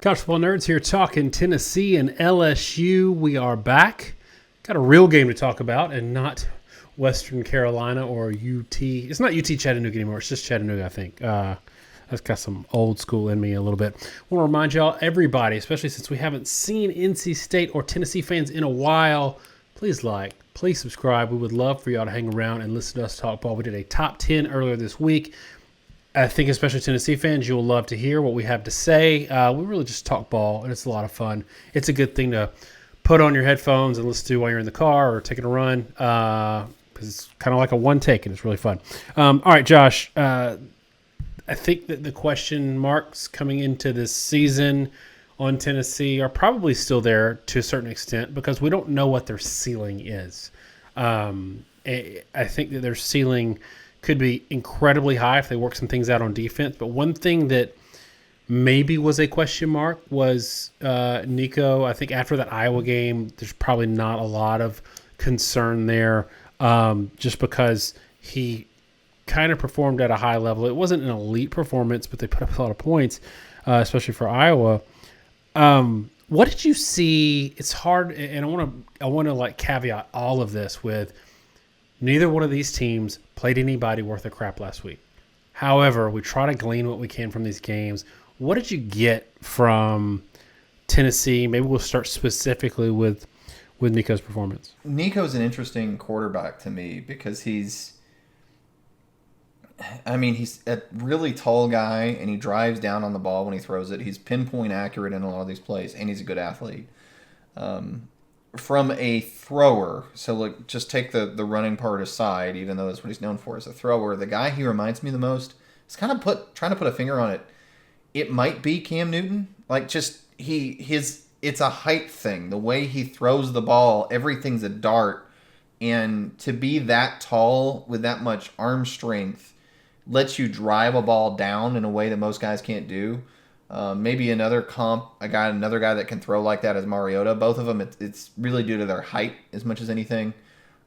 College Football Nerds here talking Tennessee and LSU. We are back. Got a real game to talk about and not Western Carolina or UT. It's not UT Chattanooga anymore. It's just Chattanooga, I think. That's got some old school in me a little bit. I want to remind y'all, everybody, especially since we haven't seen NC State or Tennessee fans in a while, please please subscribe. We would love for y'all to hang around and listen to us talk ball. We did a top 10 earlier this week. I think especially Tennessee fans, you'll love to hear what we have to say. We really just talk ball, and it's a lot of fun. It's a good thing to put on your headphones and listen to while you're in the car or taking a run because it's kind of like a one take, and it's really fun. All right, Josh, I think that the question marks coming into this season on Tennessee are probably still there to a certain extent because we don't know what their ceiling is. I think that their ceiling could be incredibly high if they work some things out on defense. But one thing that maybe was a question mark was Nico. I think after that Iowa game, there's probably not a lot of concern there just because he kind of performed at a high level. It wasn't an elite performance, but they put up a lot of points, especially for Iowa. What did you see? It's hard, and I want to like caveat all of this with neither one of these teams played anybody worth a crap last week. However, we try to glean what we can from these games. What did you get from Tennessee? Maybe we'll start specifically with Nico's performance. Nico's an interesting quarterback to me because he's a really tall guy, and he drives down on the ball when he throws it. He's pinpoint accurate in a lot of these plays, and he's a good athlete. From a thrower, so just take the running part aside, even though that's what he's known for as a thrower, the guy he reminds me the most is kind of trying to put a finger on it. It might be Cam Newton. It's a height thing. The way he throws the ball, everything's a dart. And to be that tall with that much arm strength lets you drive a ball down in a way that most guys can't do. Maybe another guy that can throw like that is Mariota. Both of them, it's really due to their height as much as anything.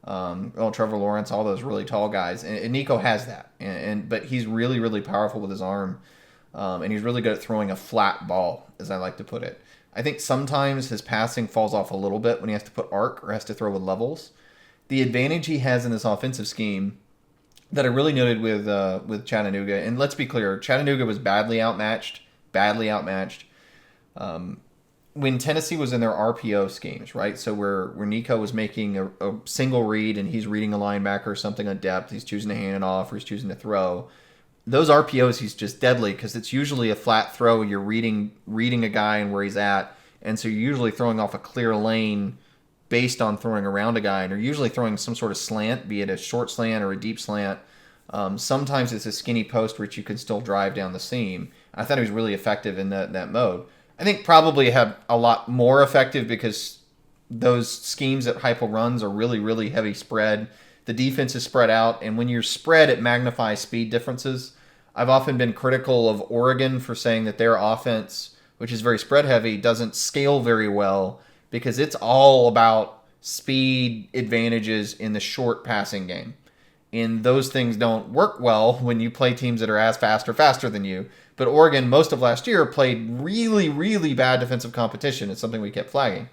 Trevor Lawrence, all those really tall guys, and Nico has that. But he's really, really powerful with his arm, and he's really good at throwing a flat ball, as I like to put it. I think sometimes his passing falls off a little bit when he has to put arc or has to throw with levels. The advantage he has in this offensive scheme that I really noted with Chattanooga, and let's be clear, Chattanooga was badly outmatched. When Tennessee was in their RPO schemes, right? So where Nico was making a single read and he's reading a linebacker or something on depth, he's choosing to hand it off or he's choosing to throw. Those RPOs, he's just deadly because it's usually a flat throw. You're reading a guy and where he's at, and so you're usually throwing off a clear lane based on throwing around a guy, and you're usually throwing some sort of slant, be it a short slant or a deep slant. Sometimes it's a skinny post which you can still drive down the seam. I thought he was really effective in that mode. I think probably have a lot more effective because those schemes that Heupel runs are really, really heavy spread. The defense is spread out, and when you're spread, it magnifies speed differences. I've often been critical of Oregon for saying that their offense, which is very spread heavy, doesn't scale very well because it's all about speed advantages in the short passing game. And those things don't work well when you play teams that are as fast or faster than you. But Oregon, most of last year, played really, really bad defensive competition. It's something we kept flagging.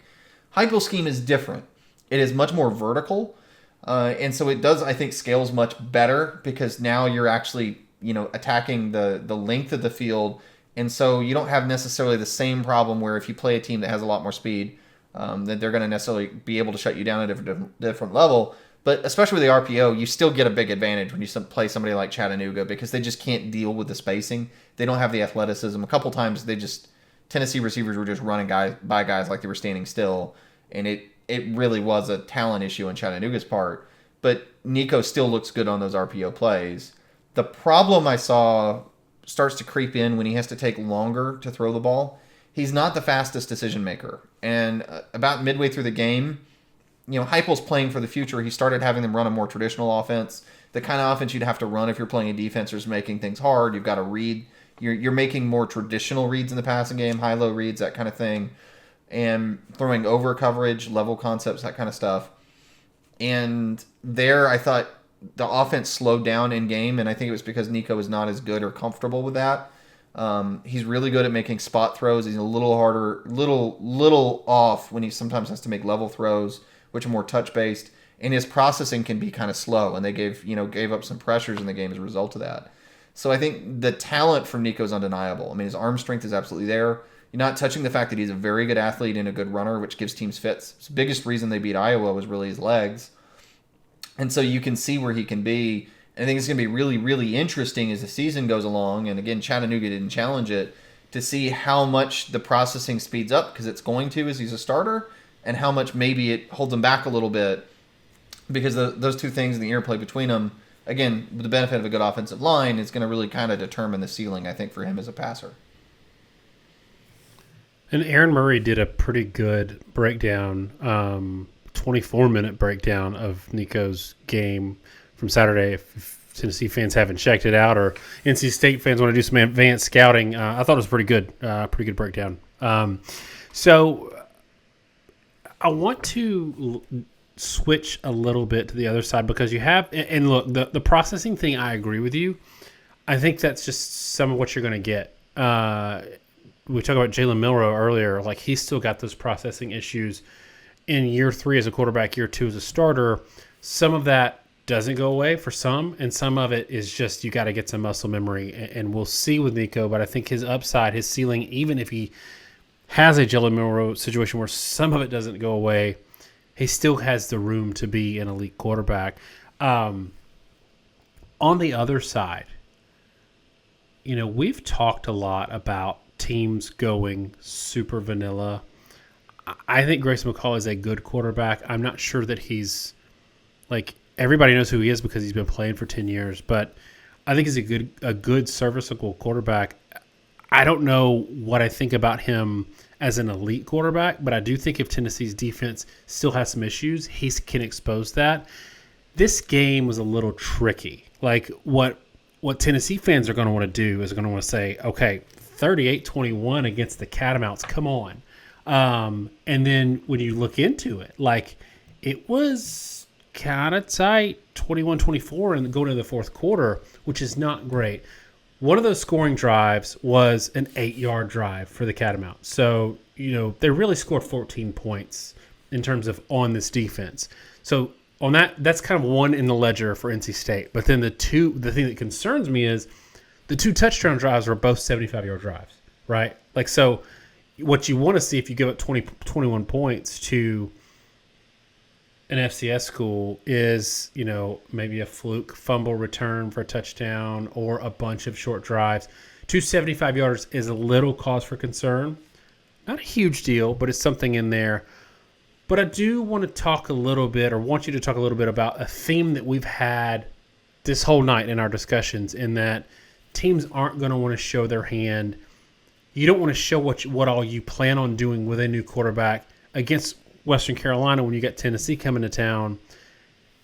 Heupel's scheme is different. It is much more vertical. And so it does, I think, scales much better because now you're actually, attacking the length of the field. And so you don't have necessarily the same problem where if you play a team that has a lot more speed, that they're going to necessarily be able to shut you down at a different level. But especially with the RPO, you still get a big advantage when you play somebody like Chattanooga because they just can't deal with the spacing. They don't have the athleticism. A couple times Tennessee receivers were just running by guys like they were standing still. And it really was a talent issue on Chattanooga's part. But Nico still looks good on those RPO plays. The problem I saw starts to creep in when he has to take longer to throw the ball. He's not the fastest decision maker. And about midway through the game, Heupel's playing for the future. He started having them run a more traditional offense. The kind of offense you'd have to run if you're playing a defense or is making things hard. You've got to read. You're making more traditional reads in the passing game, high-low reads, that kind of thing, and throwing over coverage, level concepts, that kind of stuff. And there, I thought the offense slowed down in game, and I think it was because Nico was not as good or comfortable with that. He's really good at making spot throws. He's a little harder, little off when he sometimes has to make level throws, which are more touch based. And his processing can be kind of slow, and they gave up some pressures in the game as a result of that. So I think the talent from Nico is undeniable. I mean, his arm strength is absolutely there. You're not touching the fact that he's a very good athlete and a good runner, which gives teams fits. The biggest reason they beat Iowa was really his legs. And so you can see where he can be. And I think it's going to be really, really interesting as the season goes along. And again, Chattanooga didn't challenge it, to see how much the processing speeds up, because it's going to as he's a starter, and how much maybe it holds him back a little bit, because those two things and the interplay between them, again, with the benefit of a good offensive line, is going to really kind of determine the ceiling, I think, for him as a passer. And Aaron Murray did a pretty good breakdown, 24-minute breakdown of Nico's game from Saturday. If Tennessee fans haven't checked it out, or NC State fans want to do some advanced scouting, I thought it was pretty good breakdown. So I want to switch a little bit to the other side, because you have, and look, the processing thing, I agree with you. I think that's just some of what you're going to get. We talked about Jalen Milroe earlier. Like, he's still got those processing issues in year 3 as a quarterback, year 2 as a starter. Some of that doesn't go away for some, and some of it is just you got to get some muscle memory. And we'll see with Nico, but I think his upside, his ceiling, even if he has a Jalen Milroe situation where some of it doesn't go away, he still has the room to be an elite quarterback. On the other side, we've talked a lot about teams going super vanilla. I think Grayson McCall is a good quarterback. I'm not sure that he's, like, everybody knows who he is because he's been playing for 10 years, but I think he's a good serviceable quarterback. I don't know what I think about him as an elite quarterback, but I do think if Tennessee's defense still has some issues, he can expose that. This game was a little tricky. Like, what Tennessee fans are going to want to do is going to want to say, okay, 38-21 against the Catamounts, come on. And then when you look into it, like, it was kind of tight, 21-24, and going into the fourth quarter, which is not great. One of those scoring drives was an 8-yard drive for the Catamounts. So, they really scored 14 points in terms of on this defense. So on that's kind of one in the ledger for NC State. But then the thing that concerns me is the 2 touchdown drives were both 75-yard drives, right? Like, so what you want to see if you give up 21 points to an FCS school is, maybe a fluke fumble return for a touchdown or a bunch of short drives. 275 yards is a little cause for concern. Not a huge deal, but it's something in there. But I do want to talk a little bit, or want you to talk a little bit about a theme that we've had this whole night in our discussions, in that teams aren't going to want to show their hand. You don't want to show what all you plan on doing with a new quarterback against Western Carolina when you got Tennessee coming to town.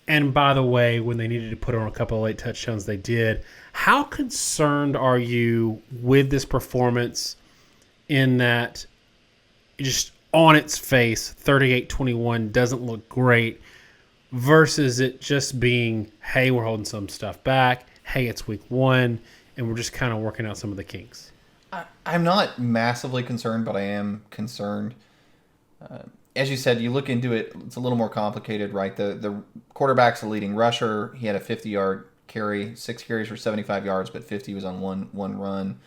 And by the way, when they needed to put on a couple of late touchdowns, they did. How concerned are you with this performance, in that just on its face, 38-21 doesn't look great, versus it just being, hey, we're holding some stuff back, hey, it's week 1, and we're just kind of working out some of the kinks? I'm not massively concerned, but I am concerned. As you said, you look into it, it's a little more complicated, right? The quarterback's the leading rusher. He had a 50-yard carry, 6 carries for 75 yards, but 50 was on one run.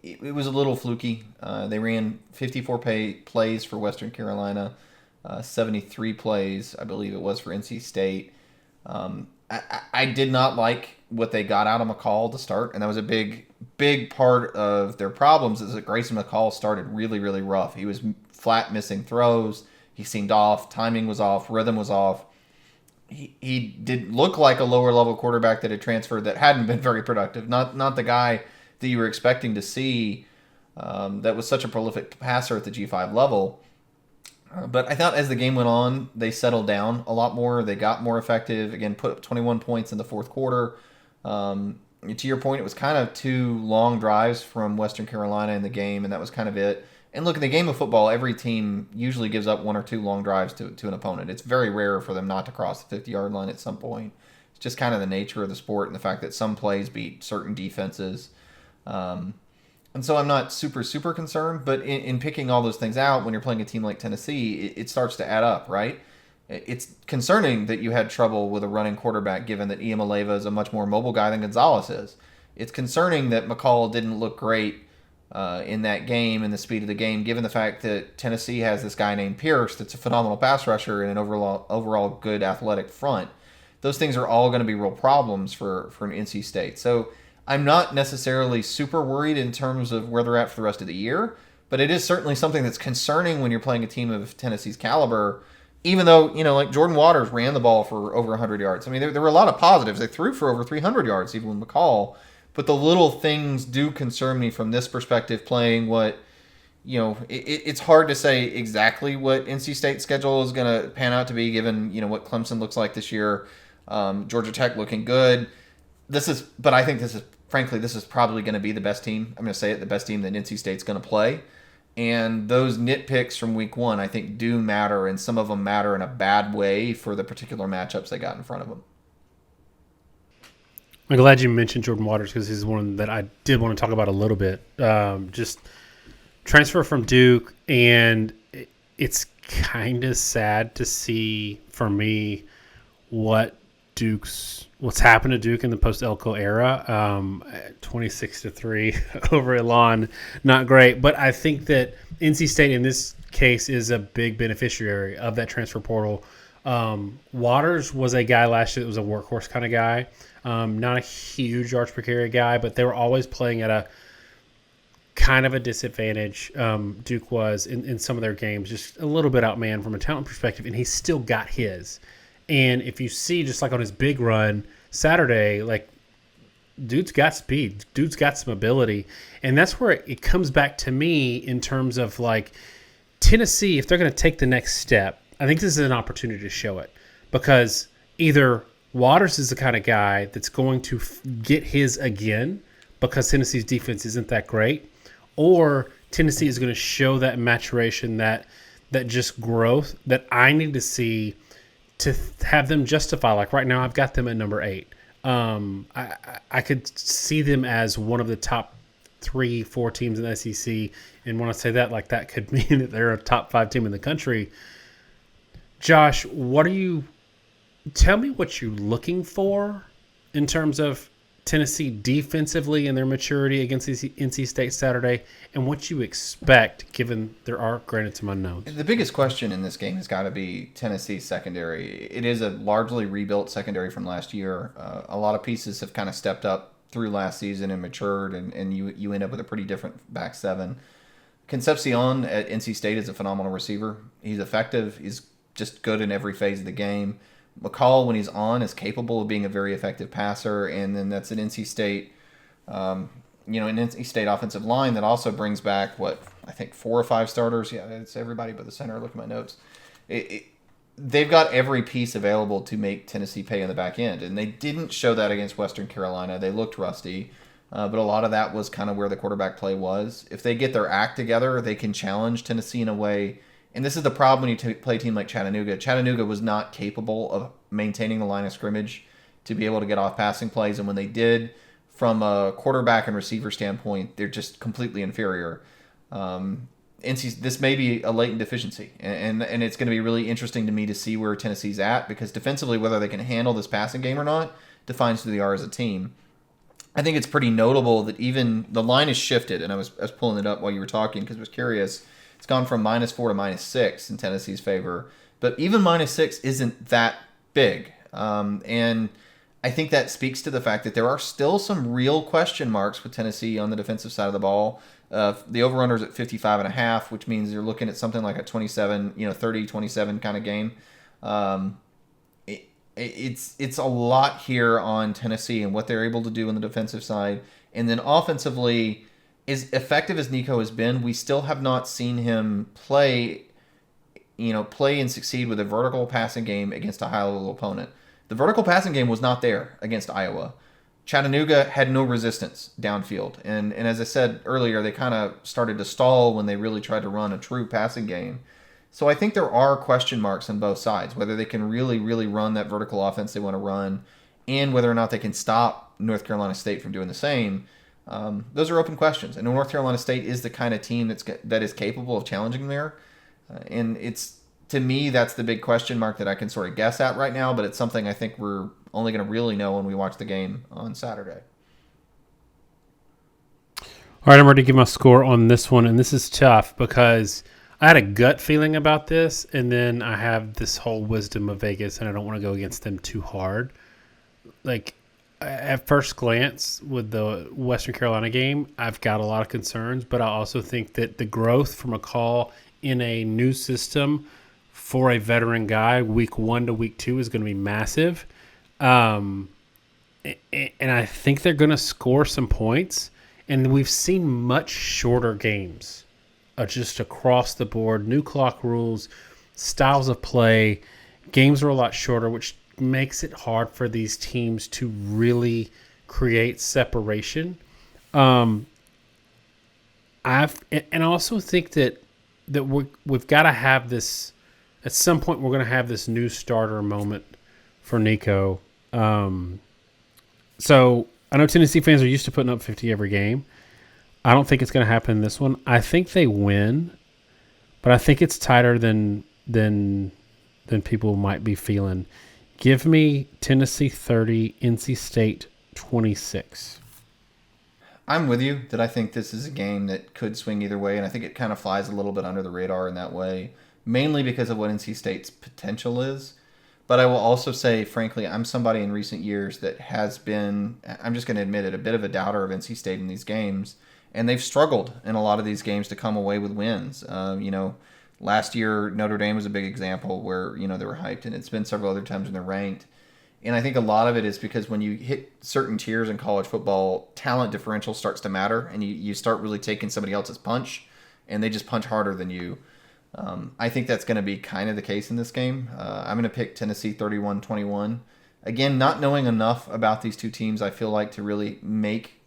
It was a little fluky. They ran 54 plays for Western Carolina, 73 plays, I believe it was, for NC State. I did not like what they got out of McCall to start, and that was a big part of their problems, is that Grayson McCall started really, really rough. He was flat missing throws. He seemed off. Timing was off. Rhythm was off. He did look like a lower level quarterback that had transferred that hadn't been very productive. Not the guy that you were expecting to see, that was such a prolific passer at the G5 level. But I thought as the game went on, they settled down a lot more. They got more effective. Again, put up 21 points in the fourth quarter. To your point, it was kind of 2 long drives from Western Carolina in the game, and that was kind of it. And look, in the game of football, every team usually gives up 1 or 2 long drives to an opponent. It's very rare for them not to cross the 50-yard line at some point. It's just kind of the nature of the sport, and the fact that some plays beat certain defenses. And so I'm not super concerned, but in picking all those things out, when you're playing a team like Tennessee, it starts to add up, right? It's concerning that you had trouble with a running quarterback, given that Iamaleava is a much more mobile guy than Gonzalez is. It's concerning that McCall didn't look great in that game and the speed of the game, given the fact that Tennessee has this guy named Pierce that's a phenomenal pass rusher and an overall good athletic front. Those things are all going to be real problems for an NC State. So I'm not necessarily super worried in terms of where they're at for the rest of the year, but it is certainly something that's concerning when you're playing a team of Tennessee's caliber, even though, like Jordan Waters ran the ball for over 100 yards. I mean, there were a lot of positives. They threw for over 300 yards, even with McCall, but the little things do concern me from this perspective, playing what, it's hard to say exactly what NC State's schedule is going to pan out to be, given, what Clemson looks like this year. Georgia Tech looking good. But I think this is probably going to be the best team. I'm going to say it, the best team that NC State's going to play. And those nitpicks from week one, I think, do matter, and some of them matter in a bad way for the particular matchups they got in front of them. I'm glad you mentioned Jordan Waters, because he's one that I did want to talk about a little bit. Just transfer from Duke, and it's kind of sad to see, for me, what's happened to Duke in the post-Elko era. 26-3 over Elon, not great. But I think that NC State in this case is a big beneficiary of that transfer portal. Waters was a guy last year that was a workhorse kind of guy. Not a huge yards per carry guy, but they were always playing at a kind of a disadvantage. Duke was in some of their games, just a little bit outmanned from a talent perspective, and he still got his. And if you see, just like on his big run Saturday, like, dude's got speed, dude's got some ability. And that's where it comes back to me in terms of, like, Tennessee, if they're going to take the next step, I think this is an opportunity to show it. Because either Waters is the kind of guy that's going to get his again because Tennessee's defense isn't that great, or Tennessee is going to show that maturation, that just growth that I need to see to have them justify. Like right now, I've got them at number 8. I could see them as one of the top 3-4 teams in the SEC. And when I say that, like, that could mean that they're a top 5 team in the country. Josh, tell me what you're looking for in terms of Tennessee defensively and their maturity against NC State Saturday, and what you expect, given there are, granted, some unknowns. The biggest question in this game has got to be Tennessee's secondary. It is a largely rebuilt secondary from last year. A lot of pieces have kind of stepped up through last season and matured, and you end up with a pretty different back seven. Concepcion at NC State is a phenomenal receiver. He's effective. He's just good in every phase of the game. McCall, when he's on, is capable of being a very effective passer, and then that's an NC State, an NC State offensive line that also brings back, I think 4 or 5 starters. Yeah, it's everybody but the center. Look at my notes. They've got every piece available to make Tennessee pay on the back end, and they didn't show that against Western Carolina. They looked rusty, but a lot of that was kind of where the quarterback play was. If they get their act together, they can challenge Tennessee in a way. And this is the problem when you play a team like Chattanooga. Chattanooga was not capable of maintaining the line of scrimmage to be able to get off passing plays. And when they did, from a quarterback and receiver standpoint, they're just completely inferior. This may be a latent deficiency. And it's going to be really interesting to me to see where Tennessee's at, because defensively, whether they can handle this passing game or not defines who they are as a team. I think it's pretty notable that even the line is shifted. And I was pulling it up while you were talking because I was curious. It's gone from -4 to -6 in Tennessee's favor. But even -6 isn't that big. And I think that speaks to the fact that there are still some real question marks with Tennessee on the defensive side of the ball. The over-under is at 55.5, which means you're looking at something like a 30-27 kind of game. It's a lot here on Tennessee and what they're able to do on the defensive side. And then offensively, as effective as Nico has been, we still have not seen him play and succeed with a vertical passing game against a high-level opponent. The vertical passing game was not there against Iowa. Chattanooga had no resistance downfield. And as I said earlier, they kind of started to stall when they really tried to run a true passing game. So I think there are question marks on both sides, whether they can really, really run that vertical offense they want to run, and whether or not they can stop North Carolina State from doing the same. Those are open questions. And North Carolina State is the kind of team that is capable of challenging there. And it's, to me, that's the big question mark that I can sort of guess at right now, but it's something I think we're only going to really know when we watch the game on Saturday. All right, I'm ready to give my score on this one, and this is tough because I had a gut feeling about this, and then I have this whole wisdom of Vegas, and I don't want to go against them too hard. Like, at first glance with the Western Carolina game, I've got a lot of concerns, but I also think that the growth from a call in a new system for a veteran guy, week 1 to week 2, is going to be massive. And I think they're going to score some points. And we've seen much shorter games just across the board. New clock rules, styles of play. Games are a lot shorter, which makes it hard for these teams to really create separation. I also think that we've got to have this at some point. We're going to have this new starter moment for Nico. So I know Tennessee fans are used to putting up 50 every game. I don't think it's going to happen in this one. I think they win, but I think it's tighter than people might be feeling. Give me Tennessee 30, NC State 26. I'm with you that I think this is a game that could swing either way, and I think it kind of flies a little bit under the radar in that way, mainly because of what NC State's potential is. But I will also say, frankly, I'm somebody in recent years that has been, I'm just going to admit it, a bit of a doubter of NC State in these games. And they've struggled in a lot of these games to come away with wins. Last year, Notre Dame was a big example where, they were hyped, and it's been several other times when they're ranked. And I think a lot of it is because when you hit certain tiers in college football, talent differential starts to matter, and you start really taking somebody else's punch, and they just punch harder than you. I think that's going to be kind of the case in this game. I'm going to pick Tennessee 31-21. Again, not knowing enough about these two teams, I feel like, to really make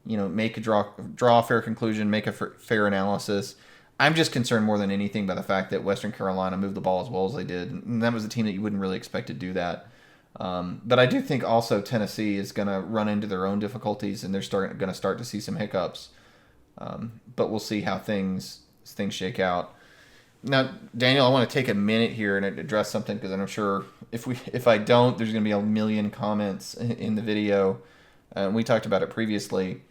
a draw a fair conclusion, make a fair analysis. I'm just concerned more than anything by the fact that Western Carolina moved the ball as well as they did. And that was a team that you wouldn't really expect to do that. But I do think also Tennessee is going to run into their own difficulties, and they're going to start to see some hiccups. But we'll see how things shake out. Now, Daniel, I want to take a minute here and address something, because I'm sure if I don't, there's going to be a million comments in the video. We talked about it previously.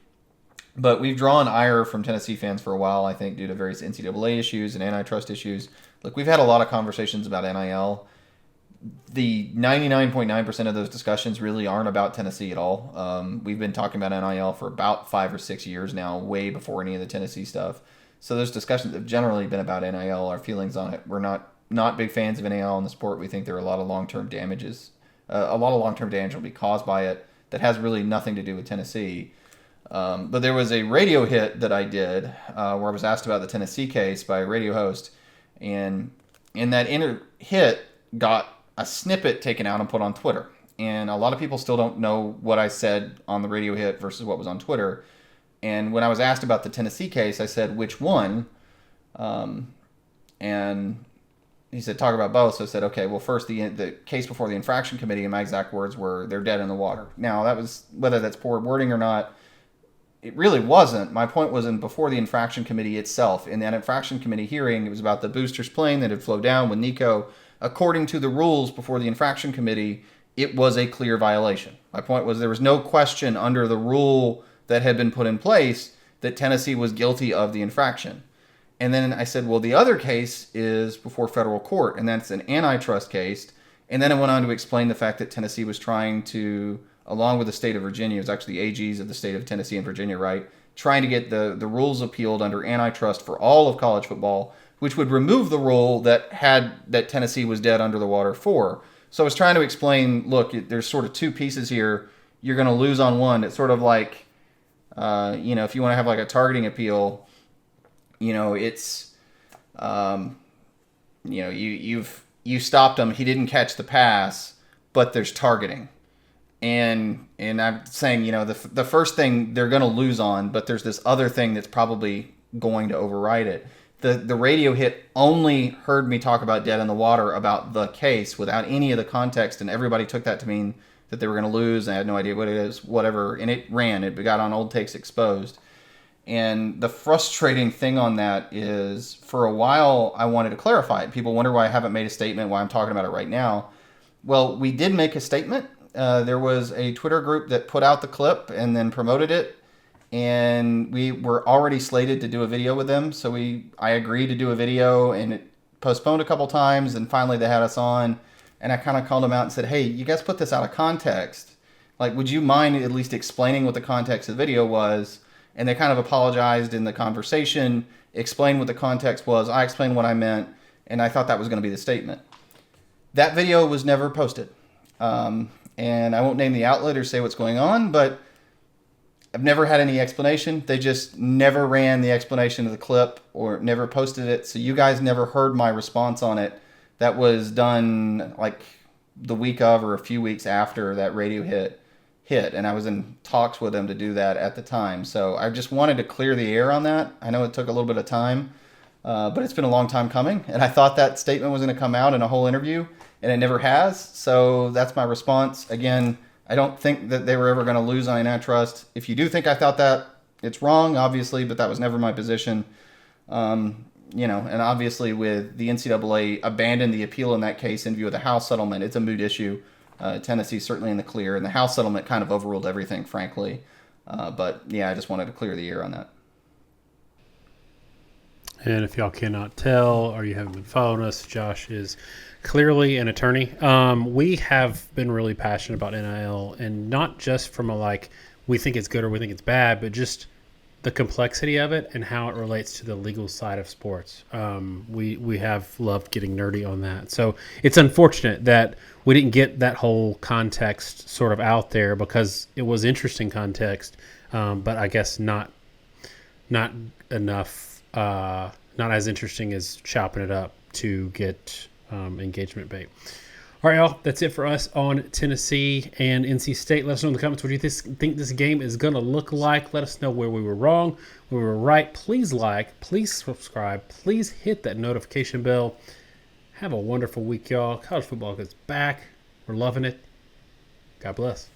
But we've drawn ire from Tennessee fans for a while, I think, due to various NCAA issues and antitrust issues. Look, we've had a lot of conversations about NIL. The 99.9% of those discussions really aren't about Tennessee at all. We've been talking about NIL for about 5 or 6 years now, way before any of the Tennessee stuff. So those discussions have generally been about NIL, our feelings on it. We're not big fans of NIL in the sport. We think there are a lot of long-term damages. A lot of long-term damage will be caused by it that has really nothing to do with Tennessee. But there was a radio hit that I did where I was asked about the Tennessee case by a radio host. And that hit got a snippet taken out and put on Twitter. And a lot of people still don't know what I said on the radio hit versus what was on Twitter. And when I was asked about the Tennessee case, I said, which one? And he said, talk about both. So I said, okay, well, first, the case before the infraction committee, and my exact words were, they're dead in the water. Now, that was, whether that's poor wording or not, it really wasn't. My point was before the infraction committee itself. In that infraction committee hearing, it was about the boosters plane that had flown down with Nico. According to the rules before the infraction committee, it was a clear violation. My point was there was no question under the rule that had been put in place that Tennessee was guilty of the infraction. And then I said, well, the other case is before federal court, and that's an antitrust case. And then I went on to explain the fact that Tennessee was trying to, along with the state of Virginia, it was actually the AGs of the state of Tennessee and Virginia, right, trying to get the rules appealed under antitrust for all of college football, which would remove the rule that Tennessee was dead under the water for. So I was trying to explain, look, there's sort of two pieces here. You're going to lose on one. It's sort of like, if you want to have like a targeting appeal, it's, you stopped him. He didn't catch the pass, but there's targeting. And I'm saying, the first thing they're going to lose on, but there's this other thing that's probably going to override it. The radio hit only heard me talk about dead in the water about the case without any of the context, and everybody took that to mean that they were going to lose. I had no idea what it is, whatever. And it ran. It got on Old Takes Exposed. And the frustrating thing on that is, for a while, I wanted to clarify it. People wonder why I haven't made a statement, why I'm talking about it right now. Well, we did make a statement. There was a Twitter group that put out the clip and then promoted it. And we were already slated to do a video with them. So I agreed to do a video, and it postponed a couple times. And finally they had us on. And I kind of called them out and said, hey, you guys put this out of context. Like, would you mind at least explaining what the context of the video was? And they kind of apologized in the conversation, explained what the context was. I explained what I meant, and I thought that was going to be the statement. That video was never posted. And I won't name the outlet or say what's going on, but I've never had any explanation. They just never ran the explanation of the clip or never posted it. So you guys never heard my response on it. That was done like the week of or a few weeks after that radio hit. And I was in talks with them to do that at the time. So I just wanted to clear the air on that. I know it took a little bit of time, but it's been a long time coming. And I thought that statement was going to come out in a whole interview, and it never has. So that's my response. Again, I don't think that they were ever going to lose on antitrust. If you do think I thought that, it's wrong, obviously, but that was never my position. And obviously with the NCAA abandoned the appeal in that case in view of the House settlement, it's a moot issue. Tennessee's certainly in the clear, and the House settlement kind of overruled everything, frankly. But yeah, I just wanted to clear the air on that. And if y'all cannot tell, or you haven't been following us, Josh is clearly an attorney. We have been really passionate about NIL, and not just from we think it's good or we think it's bad, but just the complexity of it and how it relates to the legal side of sports. We have loved getting nerdy on that. So it's unfortunate that we didn't get that whole context sort of out there, because it was interesting context, but I guess not enough, not as interesting as chopping it up to get engagement bait. All right, y'all, that's it for us on Tennessee and NC State. Let us know in the comments what you think this game is going to look like. Let us know where we were wrong, where we were right. Please like, please subscribe, please hit that notification bell. Have a wonderful week, y'all. College football is back. We're loving it. God bless.